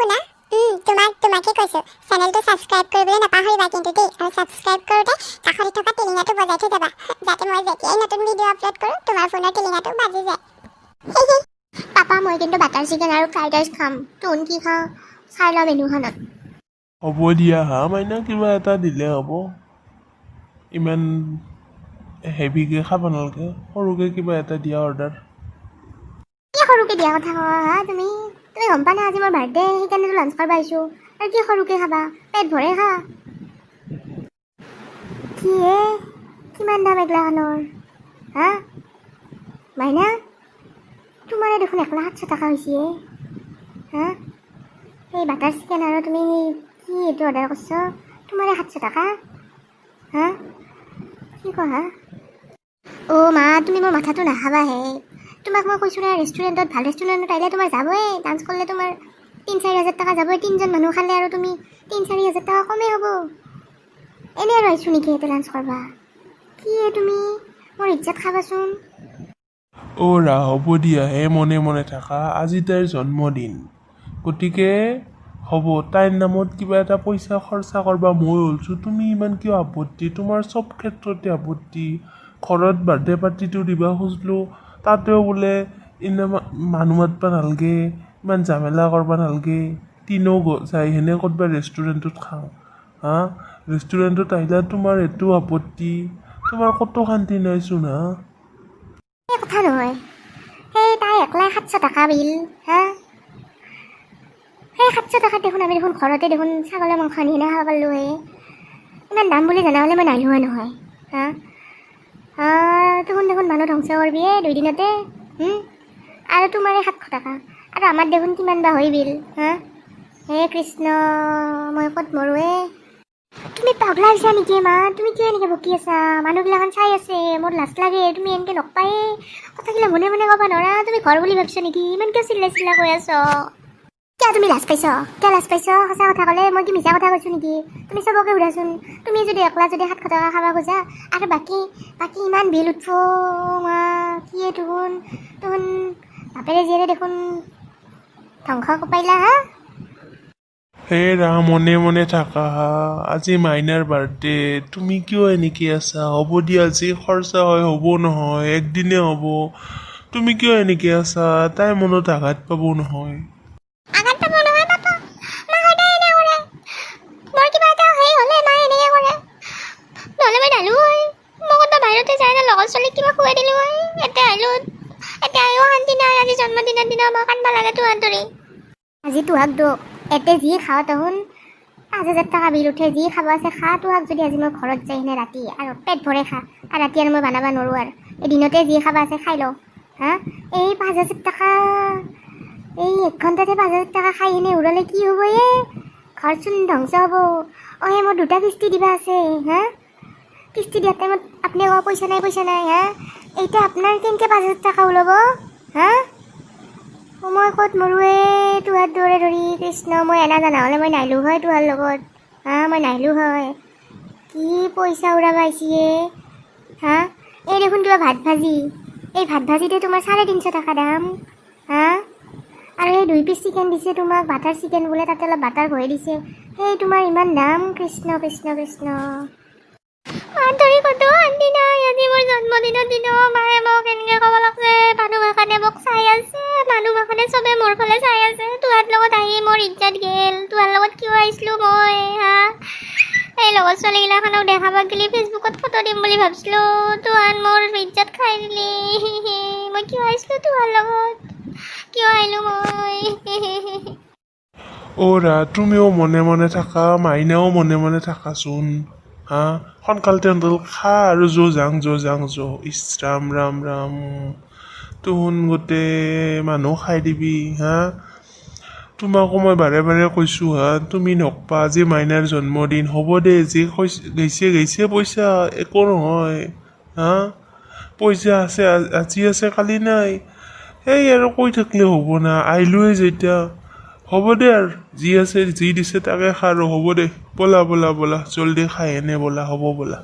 শুনা তোমাকে কৈছো চেনেলটো সাবস্ক্ৰাইব কৰিবলৈ নাপাহৰিবা কিন্তু দেই আৰু সাবস্ক্ৰাইব কৰোঁতে কাষতে থকা টিলিঙাটো বজাই থৈ যাবা যাতে মই যেতিয়াই নতুন ভিডিঅ' আপলোড কৰোঁ তোমাৰ ফোনৰ টিলিঙাটো বাজি যায় পাপা মই কিন্তু বাটাৰ চিকেন আৰু ফ্ৰাইড ৰাইচ খাম তোন কি খাওঁ চাই লওঁ মেনুখনত হ'ব দিয়া হা মাইনা কিবা এটা দিলে হ'ব ইমান হেভিকে খাব নালাগে সৰুকে কিবা এটা দিয়া অৰ্ডাৰ কি সৰুকে দিয়া কথা কোৱা হা তুমি গম পা না আজি মোৰ বাৰ্থডে সেইকাৰণেতো লাঞ্চ কৰিব আহিছোঁ আৰু কি সৰুকে খাবা পেট ভৰে খা কি কিমান দাম এগলাখনৰ হা মাইনা তোমাৰে দেখোন 1,700 টকা হৈছে হা এই বাটাৰ চিকেন আৰু তুমি কি এইটো অৰ্ডাৰ কৰিছ তোমাৰে 700 টকা হা কি কোৱা অ' মা তুমি মোৰ মাথাটো নাখাবাহে তোমাক মই কৈছোঁ না ৰেষ্টুৰেণ্টত ভাল ৰেষ্টুৰেণ্টত আহিলে তোমাৰ যাবই ডান্স কৰিলে তোমাৰ 3-4 হাজাৰ টকা যাবই 3জন মানুহ খালে আৰু তুমি 3-4 হাজাৰ টকা কমেই হ'ব এনেই আৰু আহিছোঁ নেকি ইয়াতে লাঞ্চ কৰবা কি তুমি মোৰ ইজ্জত খাবাচোন ৰা হ'ব দিয়া হে মনে মনে থাকা আজি তাইৰ জন্মদিন গতিকে হ'ব তাইৰ নামত কিবা এটা পইচা খৰচা কৰবা মই ওলছোঁ তুমি ইমান কিয় আপত্তি তোমাৰ চব ক্ষেত্ৰতে আপত্তি ঘৰত বাৰ্থডে পাৰ্টিটো দিবা খুজিলোঁ তাতেও বোলে ইমান মানুহ মাতবা নালগে ইমান ঝামেলা কৰবা নালগে তিনিও যাই সেনে ক'তবা ৰেষ্টুৰেণ্টত খাওঁ হা ৰেষ্টুৰেণ্টত আহিলে তোমাৰ এইটো আপত্তি তোমাৰ ক'তো শান্তি নাইচোন হা এই কথা নহয় সেই তাই 1,700 টকা বিল হা সেই 700 টকাত দেখোন আমি দেখোন ঘৰতে দেখোন ছাগলৰ মাংস আনি কিনে খাব পাৰিলোঁ ইমান দাম বুলি জনা হ'লে মই নাহিলোঁ হয় নহয় হা দেখোন মানুহ ধ্বংস কৰিবি 2 দিনতে আৰু তোমাৰে 700 টকা আৰু আমাৰ দেখোন কিমান বা হয় বিল হা হে কৃষ্ণ মই ক'ত মৰোৱে তুমি পাগলা হৈছা নেকি মা তুমি কিয় এনেকৈ বকি আছা মানুহবিলাখন চাই আছে মোৰ লাজ লাগে তুমি এনেকৈ নকপায়ে কথাগিলা মনে মনে ক'ব নোৱাৰা তুমি ঘৰ বুলি ভাবিছা নেকি ইমান কিয় চিল্লা কৈ আছ কিয় তুমি লাজ পাইছ সঁচা কথা ক'লে মই কি মিছা কথা কৈছোঁ নেকি তুমি চবকে সুধাচোন তুমি যদি অকলা যদি 700 টকা খাব খোজা আৰু বাকী ইমান বিল উঠব মা কি দেখোন বাপেৰে জীয়েৰে দেখোন ধ্বংস কপাইলা হা হে ৰা মনে মনে থাকা আজি মাইনাৰ বাৰ্থডে তুমি কিয় এনেকৈ আছা হ'ব দিয়া আজি খৰচা হয় হ'ব নহয় একদিনে হ'ব তুমি কিয় এনেকৈ আছা তাই মনত আঘাত পাব নহয় জন্মদিনৰ দিনা মই কান্দবা লাগে আজি তোহাক দোক এতে যি খাওঁ তহোন 5,000 টকা বিল উঠে যি খাব আছে খা তোহাক যদি আজি মই ঘৰত যাই কিনে ৰাতি আৰু পেট ভৰে খা আৰু ৰাতি আৰু মই বনাব নোৱাৰোঁ আৰু এদিনতে যি খাব আছে খাই লওঁ হা এই 5,000 টকা এই 1 ঘণ্টাতে 5,000 টকা খাই কিনে উৰলে কি হ'ব ঘৰচোন ধ্বংস হ'ব সেই মোৰ 2টা কিস্তি দিবা আছে হা কিস্তি দিয়াৰ টাইমত আপুনি কোৱা পইচা নাই হা এতিয়া আপোনাৰ কেনেকৈ 5,000 টকা ওলাব হা মই ক'ত মৰোৱে তোহাৰ দৌৰে ধৰি কৃষ্ণ মই এনা জানা হ'লে মই নাহিলোঁ হয় তোহাৰ লগত মই নাহিলোঁ হয় কি পইচা উৰাব আহিছে হা এই দেখোন কিবা ভাত ভাজি এই ভাত ভাজিতে তোমাৰ 350 টকা দাম হা আৰু এই 2 পিচ চিকেন দিছে তোমাক বাটাৰ চিকেন বোলে তাতে অলপ বাটাৰ ঘঁহি দিছে সেই তোমাৰ ইমান দাম কৃষ্ণ ধৰি ক'তো শান্তি নাই আজি মোৰ জন্মদিনৰ দিনো মায়ে মোক এনেকৈ ক'ব লাগছে মানুহ এখনে মোক চাই আছে মানুহ এখনে চবে মোৰ ফালে চাই আছে তোহাৰ লগত আহি মোৰ ইজ্জত গেল তোহাৰ লগত কিয় আহিছিলোঁ মই হা এই লগৰ ছোৱালীগিলাখনক দেখাব গেলি ফেচবুকত ফটো দিম বুলি ভাবিছিলোঁ তোহাৰ মোৰ ইজ্জত খাই দিলি মই কিয় আহিছিলোঁ তোহাৰ লগত কিয় আহিলোঁ মই ৰা তুমিও মনে মনে থাকা মাইনাও মনে মনে থাকাচোন হা সোনকালতে খা আৰু যাং ইছ ৰাম তোহোন গোটেই মানুহ খাই দিবি হা তোমাকো মই বাৰে কৈছোঁ হা তুমি নকবা আজি মাইনাৰ জন্মদিন হ'ব দে যি গৈছে পইচা একো নহয় হা পইচা আছে আজি আছে কালি নাই সেই আৰু কৈ থাকিলে হ'ব না আহিলোৱে যেতিয়া হ'ব দে আৰু যি আছে যি দিছে তাকে খা আৰু হ'ব দে ব'লা জলদি খাই এনে ব'লা হ'ব ব'লা